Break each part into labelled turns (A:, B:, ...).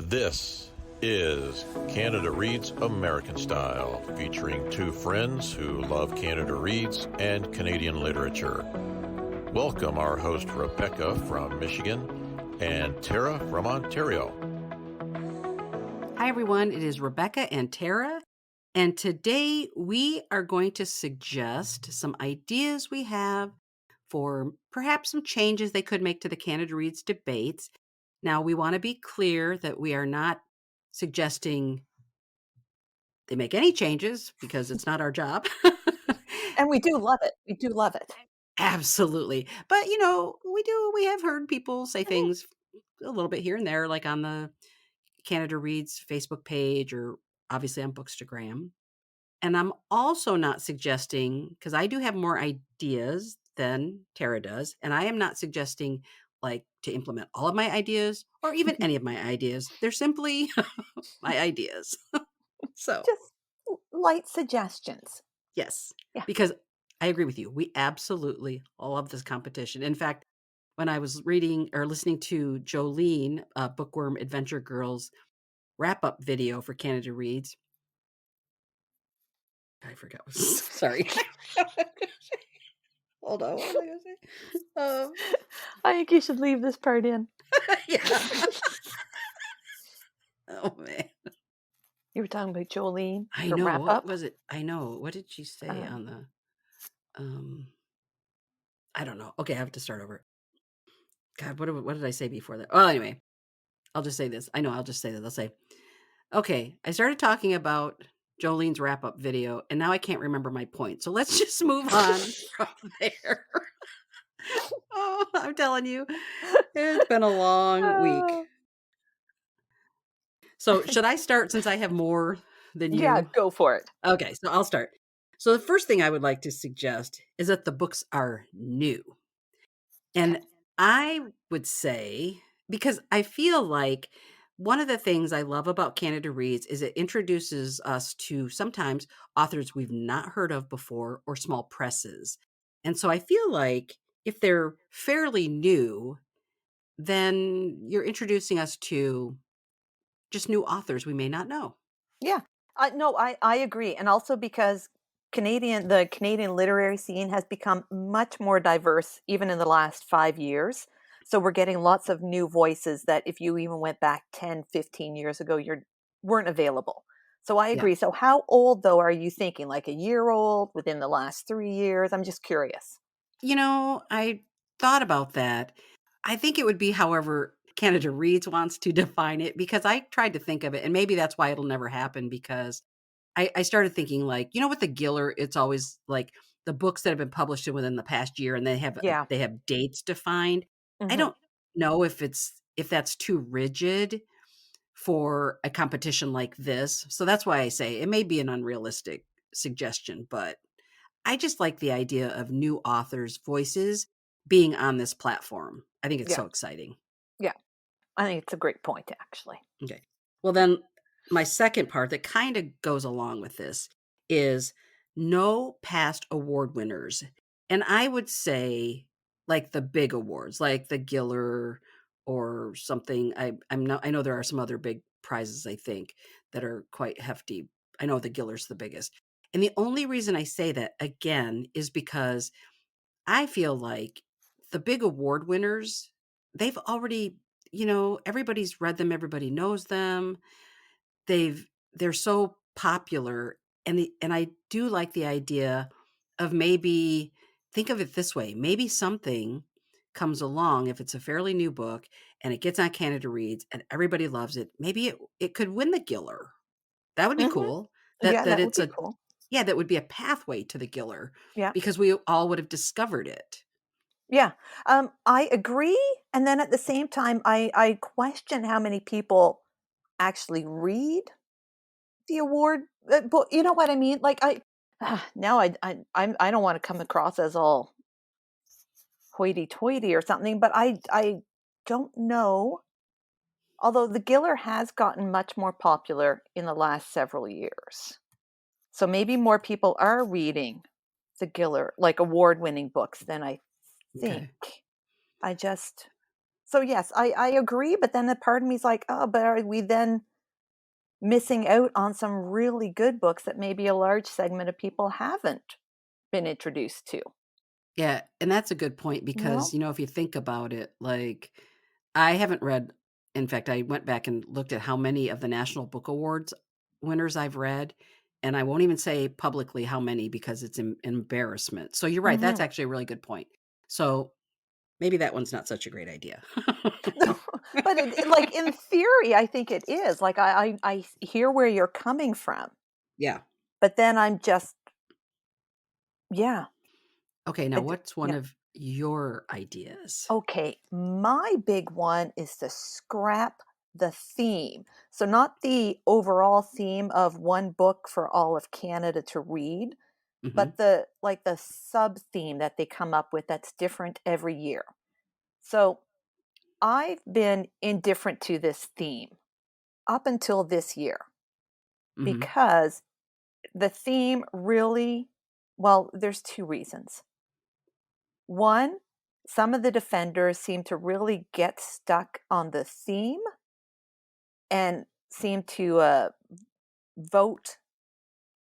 A: This is Canada Reads American Style, featuring two friends who love Canada Reads and Canadian literature. Welcome our host Rebecca from Michigan and Tara from Ontario.
B: Hi everyone, it is Rebecca and Tara, and today we are going to suggest some ideas we have for perhaps some changes they could make to the Canada Reads debates. Now, we want to be clear that we are not suggesting they make any changes because it's not our job.
C: And we do love it. We do love it.
B: Absolutely. But, we have heard people say
C: Mhm.
B: things a little bit here and there, like on the Canada Reads Facebook page or obviously on Bookstagram. And I'm also not suggesting, because I do have more ideas than Tara does, and I am not suggesting like to implement all of my ideas or even any of my ideas. They're simply my ideas. So,
C: Just light suggestions.
B: yes,
C: Yeah.
B: because I agree with you. We absolutely love this competition. In fact, when I was reading or listening to Jolene, Bookworm Adventure Girls wrap up video for Canada Reads, I forgot. Sorry. Hold on. What was I going to say?
C: I think you should leave this part in.
B: Yeah. Oh man.
C: You were talking about Jolene,
B: I
C: her
B: know.
C: wrap
B: What
C: up.
B: was it? I know. What did she say
C: Um,
B: on the I don't know. Okay, I have to start over. God, what did I say before that? Well, anyway, I'll just say this. I know I'll just say that. I'll say, okay, I started talking about Jolene's wrap up video, and now I can't remember my point. So let's just move on from there. Oh, I'm telling you, it's been a long week.
C: oh,
B: So should I start since I have more than
C: yeah,
B: you?
C: go for it.
B: Okay, so I'll start. So the first thing I would like to suggest is that the books are new.
C: Okay.
B: And I would say, because I feel like one of the things I love about Canada Reads is it introduces us to sometimes authors we've not heard of before or small presses. And so I feel like if they're fairly new, then you're introducing us to just new authors we may not know.
C: Yeah. No, I agree. And also because the Canadian literary scene has become much more diverse even in the last 5 years. So we're getting lots of new voices that if you even went back 10, 15 years ago, you weren't available. So I
B: Yeah.
C: agree. So how old though are you thinking? Like a year old within the last 3 years? I'm just curious.
B: I thought about that. I think it would be however Canada Reads wants to define it, because I tried to think of it, and maybe that's why it'll never happen, because I started thinking, like, with the Giller, it's always like the books that have been published within the past year and
C: Yeah.
B: they have dates defined. I
C: Hmm.
B: don't know if that's too rigid for a competition like this. So that's why I say it may be an unrealistic suggestion, but I just like the idea of new authors' voices being on this platform. I think it's
C: Yeah.
B: so exciting.
C: Yeah. I think it's a great point, actually.
B: Okay. Well, then my second part that kind of goes along with this is no past award winners. And I would say like the big awards, like the Giller or something. I know there are some other big prizes, I think, that are quite hefty. I know the Giller's the biggest. And the only reason I say that again is because I feel like the big award winners, they've already, everybody's read them, everybody knows them. They're so popular, and I do like the idea of, maybe think of it this way, maybe something comes along if it's a fairly new book and it gets on Canada Reads and everybody loves it. Maybe it could win the Giller. That would be
C: Hmm.
B: cool.
C: Yeah,
B: That
C: that would
B: it's
C: be
B: a
C: cool.
B: Yeah, that would be a pathway to the Giller
C: Yeah.
B: because we all would have discovered it.
C: Yeah, I agree, and then at the same time, I question how many people actually read the award, but you know what I mean? Like now I don't want to come across as all hoity-toity or something, but I don't know. Although the Giller has gotten much more popular in the last several years, so maybe more people are reading the Giller, like award-winning books, than I think.
B: Okay.
C: I just So yes, I agree, but then a part of me is like, oh, but are we then missing out on some really good books that maybe a large segment of people haven't been introduced to?
B: Yeah, and that's a good point
C: You
B: because,
C: know?
B: if you think about it, like, I haven't read in fact, I went back and looked at how many of the National Book Awards winners I've read, and I won't even say publicly how many because it's an embarrassment. So you're right, that's
C: Hmm.
B: actually a really good point. So maybe that one's not such a great idea.
C: But like in theory, I think it is. Like I hear where you're coming from,
B: Yeah.
C: but then I'm just, yeah.
B: Okay, now
C: I d
B: what's one
C: Yeah.
B: of your ideas?
C: Okay, my big one is to scrap the theme. So not the overall theme of one book for all of Canada to read,
B: Mhm,
C: but the sub theme that they come up with that's different every year. So I've been indifferent to this theme up until this year
B: mhm,
C: because the theme really, well, there's two reasons. One, some of the defenders seem to really get stuck on the theme and seem to vote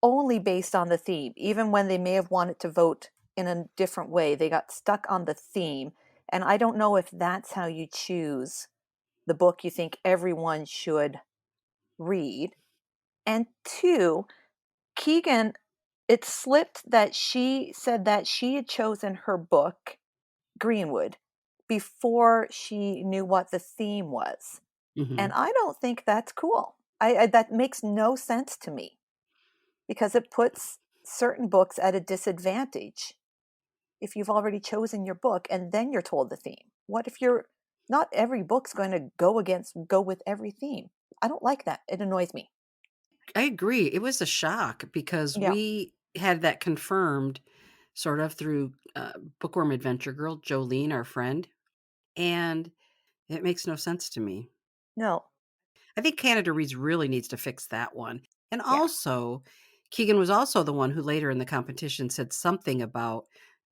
C: only based on the theme, even when they may have wanted to vote in a different way. They got stuck on the theme. And I don't know if that's how you choose the book you think everyone should read. And two, Keegan, it slipped that she said that she had chosen her book, Greenwood, before she knew what the theme was. And
B: mhm.
C: I don't think that's cool. That makes no sense to me because it puts certain books at a disadvantage if you've already chosen your book and then you're told the theme. What if you're not every book's going to go with every theme? I don't like that. It annoys me.
B: I agree. It was a shock because
C: Yeah.
B: we had that confirmed sort of through, Bookworm Adventure Girl, Jolene, our friend, and it makes no sense to me.
C: No.
B: I think Canada Reads really needs to fix that one. And
C: Yeah.
B: also, Keegan was also the one who later in the competition said something about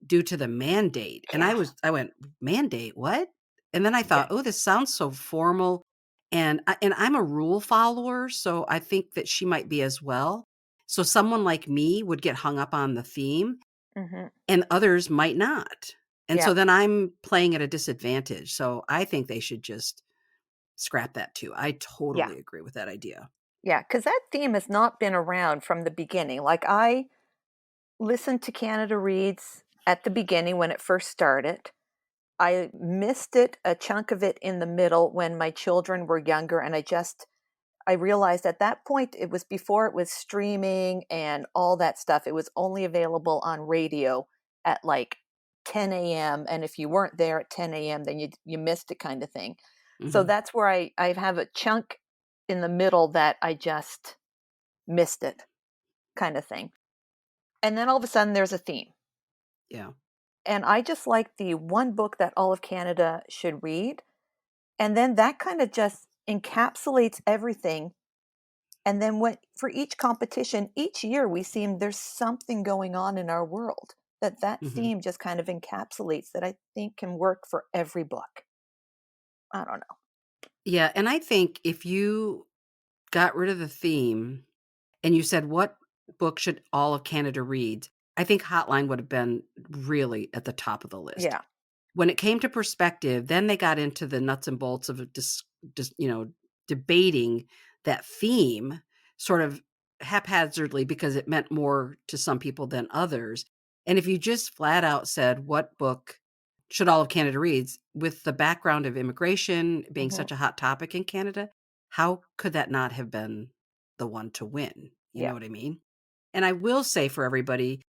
B: due to the mandate. And
C: Yeah.
B: I went, "Mandate? What?" And then I
C: Yeah.
B: thought, "Oh, this sounds so formal." And I'm a rule follower, so I think that she might be as well. So someone like me would get hung up on the theme
C: Hmm.
B: and others might not. And
C: Yeah.
B: so then I'm playing at a disadvantage. So I think they should just scrap that too. I
C: Yeah.
B: totally agree with that idea.
C: Yeah. Because that theme has not been around from the beginning. Like I listened to Canada Reads at the beginning when it first started. I missed it, a chunk of it in the middle when my children were younger, and I realized at that point it was before it was streaming and all that stuff. It was only available on radio at like 10 a.m. And if you weren't there at 10 a.m., then you missed it kind of thing. So
B: Mhm.
C: that's where I have a chunk in the middle that I just missed it kind of thing. And then all of a sudden there's a theme.
B: Yeah.
C: And I just like the one book that all of Canada should read. And then that kind of just encapsulates everything. And then when for each competition, each year we seem there's something going on in our world that
B: Mhm.
C: theme just kind of encapsulates that I think can work for every book. I don't know.
B: Yeah, and I think if you got rid of the theme and you said, "What book should all of Canada read?" I think Hotline would have been really at the top of the list.
C: Yeah.
B: When it came to perspective, then they got into the nuts and bolts of debating that theme sort of haphazardly because it meant more to some people than others. And if you just flat out said, "What book should all of Canada reads?" with the background of immigration being
C: Hmm.
B: such a hot topic in Canada, how could that not have been the one to win? You
C: Yeah.
B: know what I mean? And I will say for everybody,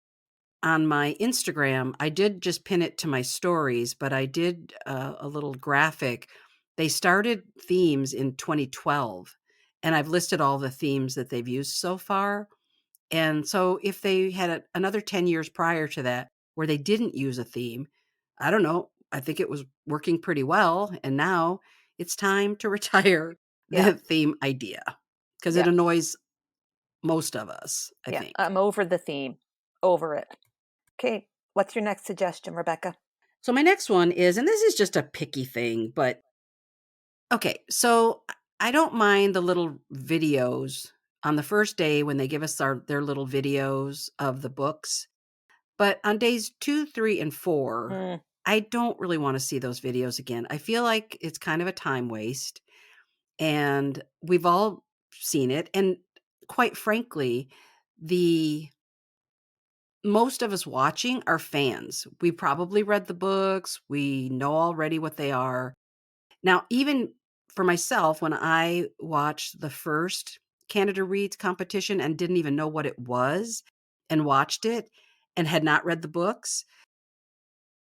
B: on my Instagram, I did just pin it to my stories, but I did a little graphic. They started themes in 2012, and I've listed all the themes that they've used so far. And so if they had another 10 years prior to that where they didn't use a theme, I don't know. I think it was working pretty well. And now it's time to retire
C: Yeah.
B: the theme idea because it
C: Yeah.
B: annoys most of us, I
C: Yeah.
B: think.
C: I'm over the theme. Over it. Okay. What's your next suggestion, Rebecca?
B: So my next one is, and this is just a picky thing, but Okay, so I don't mind the little videos on the first day when they give us their little videos of the books, but on days 2, 3, and 4,
C: Mm,
B: I don't really wanna see those videos again. I feel like it's kind of a time waste, and we've all seen it, and quite frankly, the most of us watching are fans. We probably read the books, we know already what they are. Now, even for myself, when I watched the first Canada Reads competition and didn't even know what it was and watched it and had not read the books,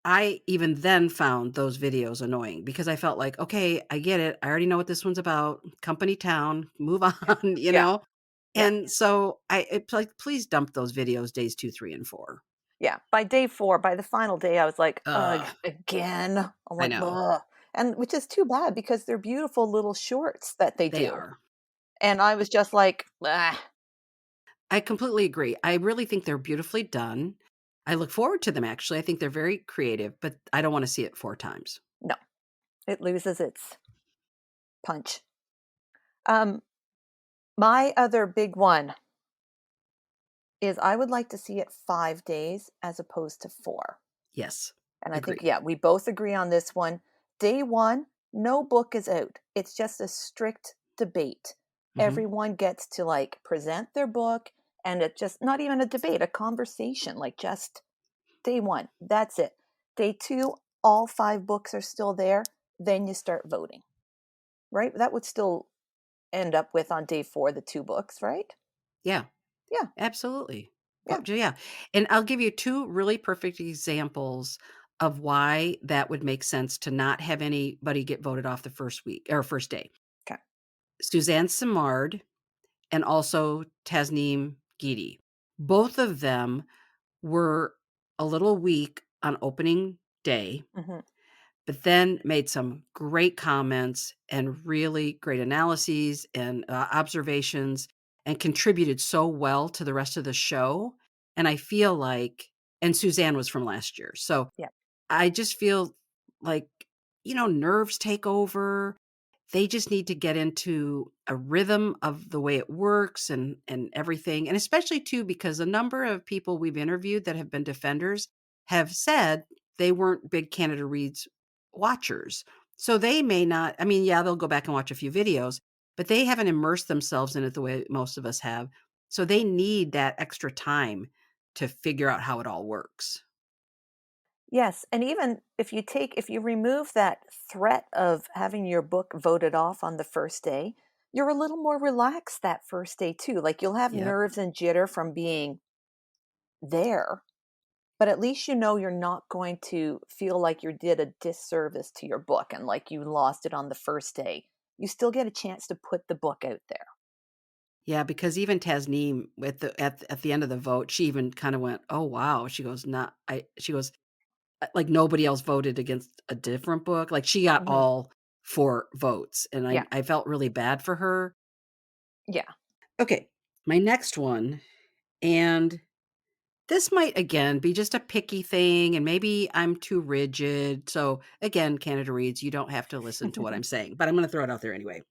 B: I even then found those videos annoying because I felt like, "Okay, I get it. I already know what this one's about. Company town, move on,"
C: yeah,
B: you
C: yeah,
B: know?
C: yeah,
B: And so it's like, please dump those videos days 2, 3, and 4.
C: yeah. By day 4, by the final day, I was like, "Ugh,
B: Ugh,
C: again?" I'm
B: I
C: like,
B: know.
C: "Ugh," and which is too bad because they're beautiful little shorts that they
B: They
C: do,
B: are.
C: and I was just like, "Ah,
B: I completely agree. I really think they're beautifully done. I look forward to them, actually. I think they're very creative, but I don't wanna see it 4 times.
C: no." It loses its punch. Um, my other big one is I would like to see it 5 days as opposed to 4.
B: Yes.
C: And I think,
B: Agree.
C: yeah, we both agree on this one. Day 1, no book is out. It's just a strict debate.
B: Mhm.
C: Everyone gets to, like, present their book, and it just not even a debate, a conversation, like, just day 1, that's it. Day 2, all 5 books are still there, then you start voting, right? That would still end up with on day 4 the 2 books, right?
B: Yeah.
C: Yeah,
B: Absolutely.
C: yeah.
B: Yeah, and I'll give you 2 really perfect examples of why that would make sense to not have anybody get voted off the first week or first day.
C: Okay.
B: Suzanne Simard and also Tasneem Geedy. Both of them were a little weak on opening day,
C: Mhm.
B: but then made some great comments and really great analyses and, observations and contributed so well to the rest of the show, and I feel like and Suzanne was from last year, so
C: Yeah.
B: I just feel like, nerves take over. They just need to get into a rhythm of the way it works and everything, and especially too because a number of people we've interviewed that have been defenders have said they weren't big Canada Reads watchers. So they may not I mean, yeah, they'll go back and watch a few videos, but they haven't immersed themselves in it the way most of us have. So they need that extra time to figure out how it all works.
C: Yes, and even if you remove that threat of having your book voted off on the first day, you're a little more relaxed that first day too. Like you'll have
B: Yep.
C: nerves and jitter from being there, but at least you know you're not going to feel like you did a disservice to your book and like you lost it on the first day. You still get a chance to put the book out there.
B: Yeah, because even Tasneem at the end of the vote, she even kinda went, "Oh, wow." She goes, "Not I" she goes, like, nobody else voted against a different book." Like, she got
C: Mhm.
B: all 4 votes, and
C: Yeah.
B: I felt really bad for her.
C: Yeah.
B: Okay, my next one, and this might, again, be just a picky thing, and maybe I'm too rigid, so, again, Canada Reads, you don't have to listen to what I'm saying, but I'm gonna throw it out there anyway.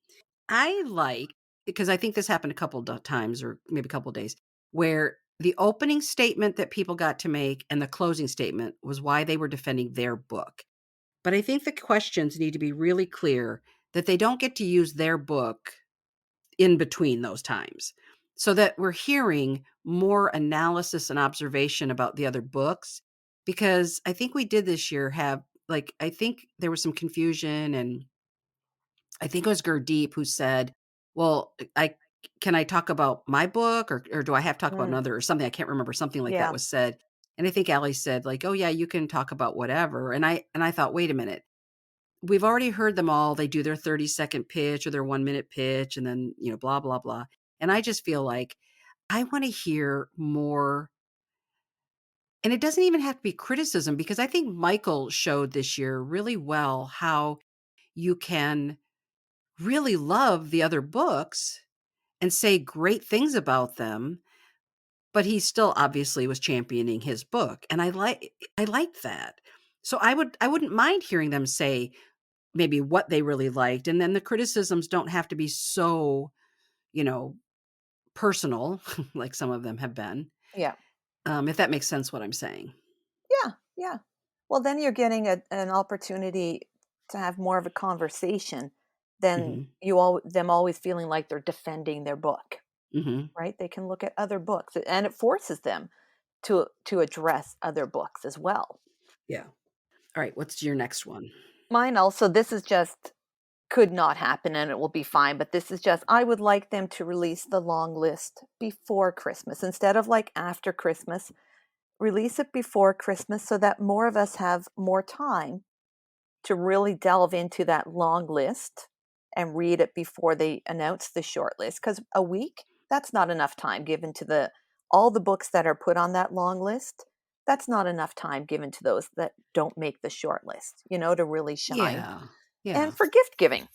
B: I like because I think this happened a couple times or maybe a couple days where the opening statement that people got to make and the closing statement was why they were defending their book. But I think the questions need to be really clear that they don't get to use their book in between those times so that we're hearing more analysis and observation about the other books because I think we did this year have like I think there was some confusion and I think it was Gurdeep who said, "Well, I can I talk about my book or do I have to talk about
C: Mm.
B: another or something?" I can't remember, something like that
C: Yeah.
B: was said. And I think Allie said like, "Oh yeah, you can talk about whatever." And I thought, "Wait a minute. We've already heard them all. They do their 30-second pitch or their 1-minute pitch and then, blah blah blah." And I just feel like I want to hear more and it doesn't even have to be criticism because I think Michael showed this year really well how you can really love the other books and say great things about them, but he still obviously was championing his book, and I like that. So I wouldn't mind hearing them say maybe what they really liked. And then the criticisms don't have to be so, personal, like some of them have been.
C: Yeah.
B: If that makes sense what I'm saying.
C: Yeah. Yeah. Well, then you're getting an opportunity to have more of a conversation than
B: Mhm.
C: them always feeling like they're defending their book,
B: Mhm.
C: right? They can look at other books, and it forces them to address other books as well.
B: Yeah. All right, what's your next one?
C: Mine also, this is just could not happen and it will be fine, but this is just I would like them to release the long list before Christmas instead of like after Christmas. Release it before Christmas so that more of us have more time to really delve into that long list and read it before they announce the short list, because a week, that's not enough time given to the all the books that are put on that long list. That's not enough time given to those that don't make the short list, to really shine.
B: Yeah. Yeah.
C: And for gift giving,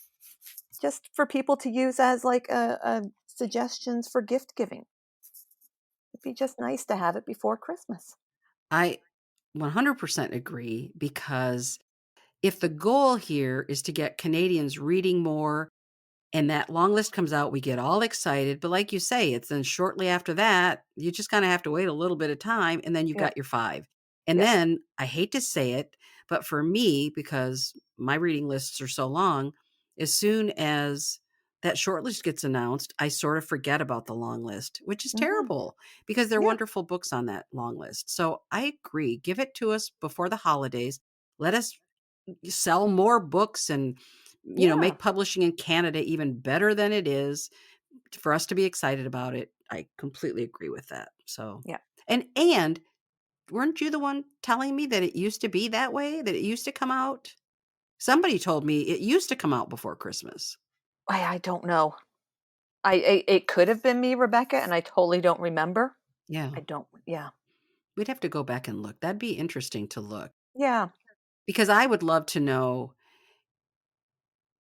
C: just for people to use as like a suggestions for gift giving. It'd be just nice to have it before Christmas.
B: I 100% agree, because if the goal here is to get Canadians reading more and that long list comes out, we get all excited. But like you say, it's then shortly after that, you just kind of have to wait a little bit of time and then you've
C: Yep.
B: got your five. And
C: Yep.
B: then I hate to say it, but for me, because my reading lists are so long, as soon as that short list gets announced, I sort of forget about the long list, which is
C: Hmm.
B: terrible because there are
C: Yeah.
B: wonderful books on that long list. So I agree. Give it to us before the holidays. Let us sell more books and
C: Yeah.
B: make publishing in Canada even better than it is, for us to be excited about it. I completely agree with that. So,
C: Yeah.
B: and weren't you the one telling me that it used to be that way, that it used to come out? Somebody told me it used to come out before Christmas.
C: I don't know. It could have been me, Rebecca, and I totally don't remember.
B: Yeah.
C: I don't. Yeah.
B: We'd have to go back and look. That'd be interesting to look,
C: Yeah.
B: because I would love to know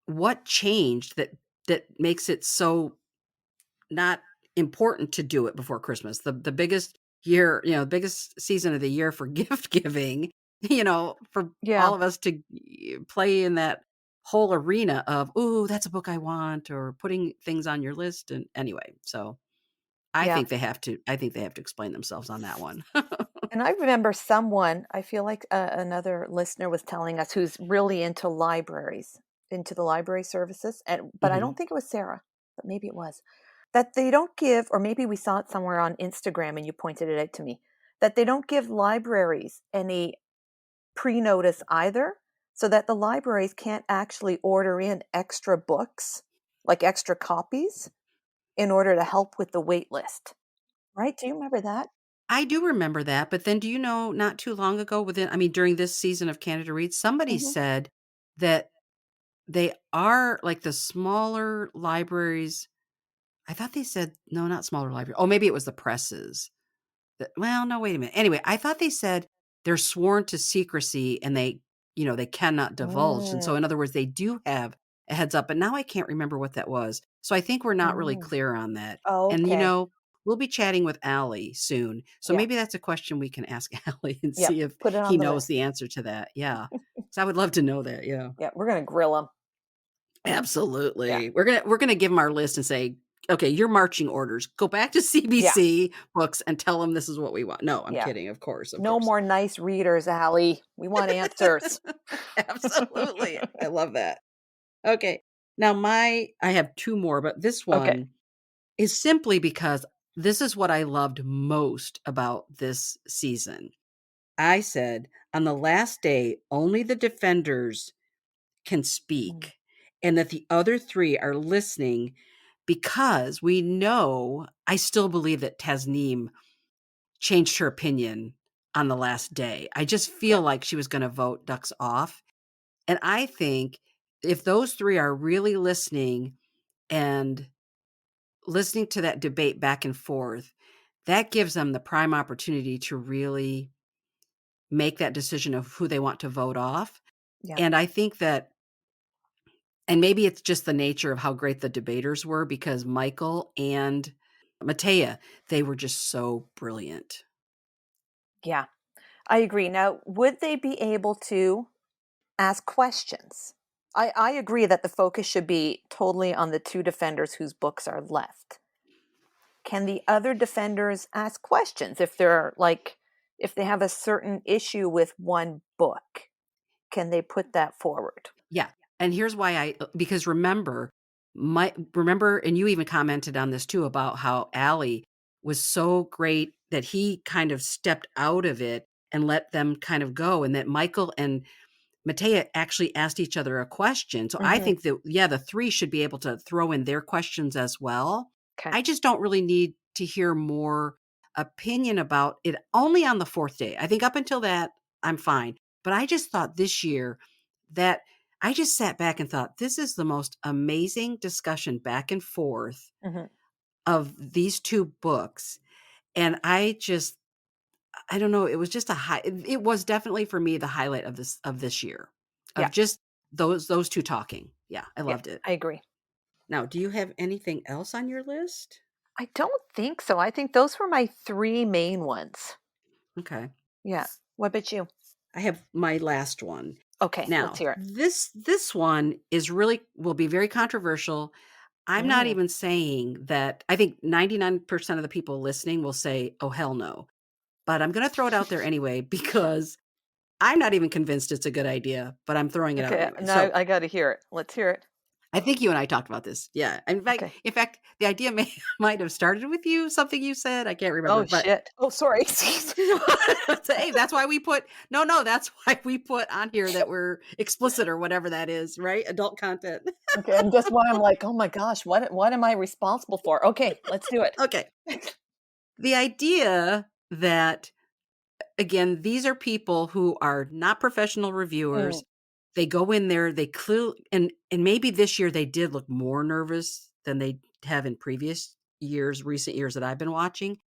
B: what changed that makes it so not important to do it before Christmas. The biggest year, biggest season of the year for gift giving, for
C: Yeah.
B: all of us to play in that whole arena of, "Ooh, that's a book I want," or putting things on your list. And anyway, so
C: Yeah.
B: I think they have to explain themselves on that one.
C: And I remember someone, I feel like another listener was telling us who's really into libraries, into the library services, but I
B: Mhm.
C: don't think it was Sarah, but maybe it was, that they don't give, or maybe we saw it somewhere on Instagram and you pointed it out to me, that they don't give libraries any pre-notice either, so that the libraries can't actually order in extra books, like extra copies, in order to help with the wait list. Right? Do you remember that?
B: I do remember that, but then do you know, not too long ago, during this season of Canada Reads, somebody
C: Hmm.
B: said that they are like the smaller libraries. I thought they said no, not smaller library. Oh, maybe it was the presses. Well, no, wait a minute. Anyway, I thought they said they're sworn to secrecy and they cannot divulge. And so,
C: Mm.
B: in other words, they do have a heads up. But now I can't remember what that was. So I think we're not really
C: Mm.
B: clear on that. And
C: Okay.
B: we'll be chatting with Allie soon. So
C: Yeah.
B: maybe that's a question we can ask Allie and
C: Yep.
B: see if
C: Put it
B: he
C: on the
B: knows
C: list.
B: the answer to that. Yeah. So I would love to know that. Yeah.
C: Yeah, we're gonna grill them. Yeah.
B: Absolutely. We're gonna give them our list and say, "Okay, your marching orders. Go back to
C: Yeah.
B: CBC Books and tell them this is what we want." No, I'm
C: Yeah.
B: kidding, of course, of
C: No
B: course.
C: more nice readers, Allie. We want answers.
B: Absolutely. I love that. Okay. Now I have 2 more, but this
C: Okay.
B: one is simply because this is what I loved most about this season. I said, "On the last day, only the defenders can
C: Mm.
B: speak, and that the other 3 are listening, because we know I still believe that Tasneem changed her opinion on the last day. I just feel
C: Yep.
B: like she was gonna vote ducks off, and I think if those 3 are really listening and listening to that debate back and forth, that gives them the prime opportunity to really make that decision of who they want to vote off,
C: Yep.
B: and I think that. And maybe it's just the nature of how great the debaters were, because Michael and Matea, they were just so brilliant.
C: Yeah. I agree. Now, would they be able to ask questions? I agree that the focus should be totally on the two defenders whose books are left. Can the other defenders ask questions if they're like, if they have a certain issue with one book? Can they put that forward?
B: Yeah. And here's why because remember, and you even commented on this too about how Allie was so great that he kind of stepped out of it and let them kind of go, and that Michael and Matea actually asked each other a question. So I
C: Mhm.
B: think that, yeah, the three should be able to throw in their questions as well.
C: Okay.
B: I just don't really need to hear more opinion about it only on the fourth day. I think up until that, I'm fine. But I just thought this year that I just sat back and thought, this is the most amazing discussion back and forth
C: Mhm.
B: of these two books. And I don't know, it was just it was definitely for me the highlight of this year,
C: Yeah.
B: of just those two talking. Yeah, I
C: Yeah.
B: loved it.
C: I agree.
B: Now, do you have anything else on your list?
C: I don't think so. I think those were my 3 main ones.
B: Okay.
C: Yeah. What about you?
B: I have my last one.
C: Okay, let's
B: Now,
C: hear it.
B: this one will be very controversial. I'm not
C: Mm.
B: even saying that I think 99% of the people listening will say, "Oh, hell no." But I'm gonna throw it out there anyway because I'm not even convinced it's a good idea, but I'm throwing it out
C: Okay,
B: anyway.
C: now
B: So
C: I gotta hear it. Let's hear it.
B: I think you and I talked about this. Yeah.
C: Okay.
B: In fact, the idea might have started with you, something you said. I can't remember,
C: Oh,
B: but
C: shit. Oh, sorry.
B: so, hey, that's why we put no, that's why we put on here that we're explicit or whatever that is, right? Adult content.
C: Okay, and just why I'm like, "Oh my gosh, what am I responsible for?" Okay, let's do it.
B: Okay. The idea that again, these are people who are not professional
C: Mm,
B: reviewers. They go in there, they clearly and maybe this year they did look more nervous than they have in previous years, recent years that I've been watching.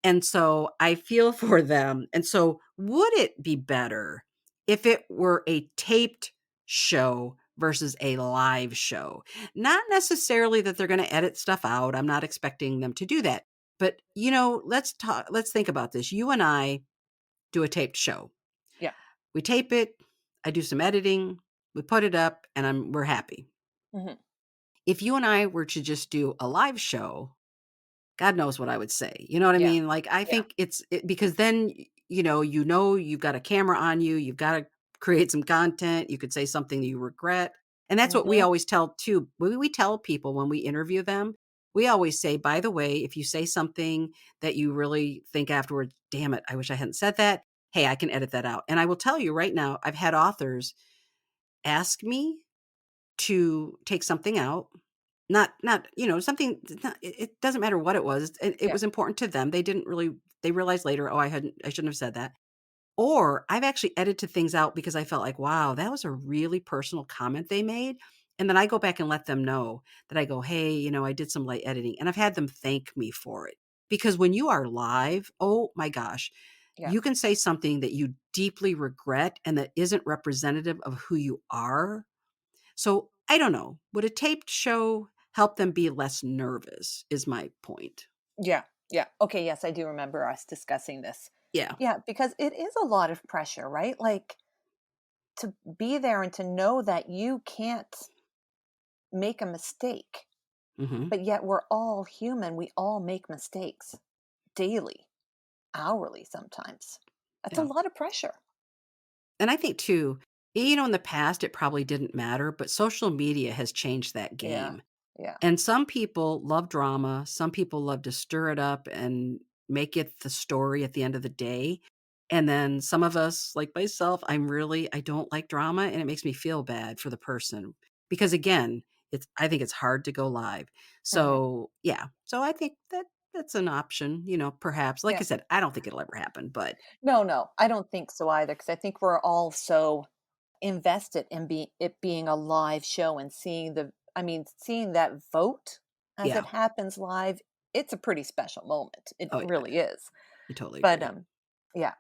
B: And so I feel for them. And so would it be better if it were a taped show versus a live show? Not necessarily that they're going to edit stuff out. I'm not expecting them to do that. But let's think about this. You and I do a taped show.
C: yeah.
B: We tape it, I do some editing, we put it up, and we're happy.
C: Mhm.
B: If you and I were to just do a live show, God knows what I would say. You know what I
C: Yeah,
B: mean? Like, I
C: yeah.
B: think because then, you've got a camera on you, you've got to create some content. You could say something you regret. And that's what we
C: Mhm.
B: always tell too. We tell people when we interview them, we always say, by the way, if you say something that you really think afterwards, damn it, I wish I hadn't said that. Hey, I can edit that out. And I will tell you right now, I've had authors ask me to take something out, not, something it doesn't matter what it was. It
C: Yeah.
B: was important to them. They realized later, "Oh, I shouldn't have said that." Or I've actually edited things out because I felt like, "Wow, that was a really personal comment they made." And then I go back and let them know that I go, "Hey, I did some light editing." And I've had them thank me for it. Because when you are live, oh my gosh,
C: Yeah.
B: you can say something that you deeply regret and that isn't representative of who you are. So I don't know. Would a taped show help them be less nervous? Is my point.
C: Yeah. Yeah. Okay, yes, I do remember us discussing this.
B: Yeah.
C: Yeah, because it is a lot of pressure, right? Like, to be there and to know that you can't make a mistake,
B: Hmm.
C: but yet we're all human. We all make mistakes daily, hourly sometimes. That's a
B: Yeah.
C: lot of pressure.
B: And I think too, in the past, it probably didn't matter, but social media has changed that
C: Yeah.
B: game.
C: Yeah.
B: And some people love drama. Some people love to stir it up and make it the story at the end of the day. And then some of us, like myself, I don't like drama and it makes me feel bad for the person because again, I think it's hard to go live.
C: Mhm.
B: So yeah. So I think that's an option, perhaps. Like
C: Yeah.
B: I said, I don't think it'll ever happen, but
C: No, no, I don't think so either, because I think we're all so invested in it being a live show and seeing that vote as it
B: yeah.
C: happens live, it's a pretty special moment. It
B: Oh yeah,
C: really is.
B: I totally
C: But,
B: agree.
C: yeah,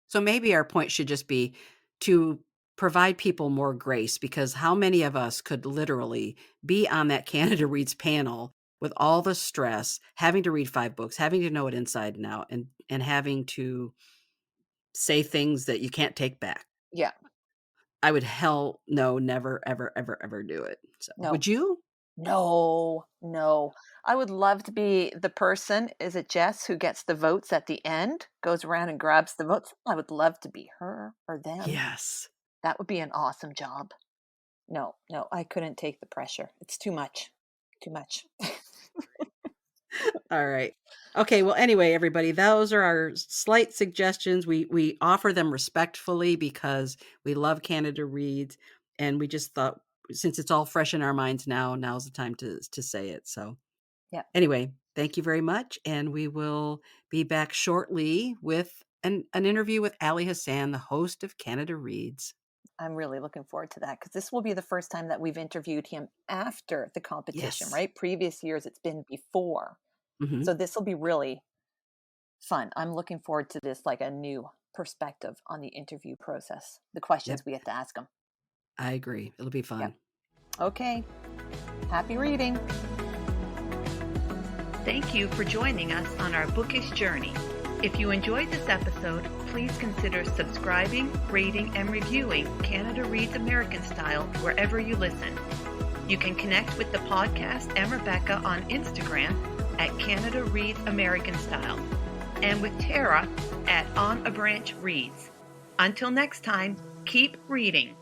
B: So maybe our point should just be to provide people more grace because how many of us could literally be on that Canada Reads panel with all the stress, having to read 5 books, having to know it inside and out, and having to say things that you can't take back.
C: yeah,
B: I would never, ever, ever, ever do it. So,
C: No.
B: would you?
C: No. I would love to be the person, is it Jess, who gets the votes at the end, goes around and grabs the votes? I would love to be her or them.
B: Yes.
C: That would be an awesome job. No, I couldn't take the pressure. It's too much. Too much.
B: All right. Okay. Well, anyway, everybody, those are our slight suggestions. We offer them respectfully because we love Canada Reads, and we just thought since it's all fresh in our minds now's the time to say it. So,
C: Yeah.
B: Anyway, thank you very much, and we will be back shortly with an interview with Ali Hassan, the host of Canada Reads.
C: I'm really looking forward to that because this will be the first time that we've interviewed him after the competition,
B: Yes.
C: right? Previous years it's been before.
B: Mm-hmm.
C: So this will be really fun. I'm looking forward to this, like a new perspective on the interview process, the questions we have to ask him.
B: I agree. It'll be fun.
C: Yep. Okay. Happy reading.
D: Thank you for joining us on our bookish journey. If you enjoyed this episode, please consider subscribing, rating, and reviewing Canada Reads American Style wherever you listen. You can connect with the podcast and Rebecca on Instagram at Canada Reads American Style and with Tara at On a Branch Reads. Until next time, keep reading.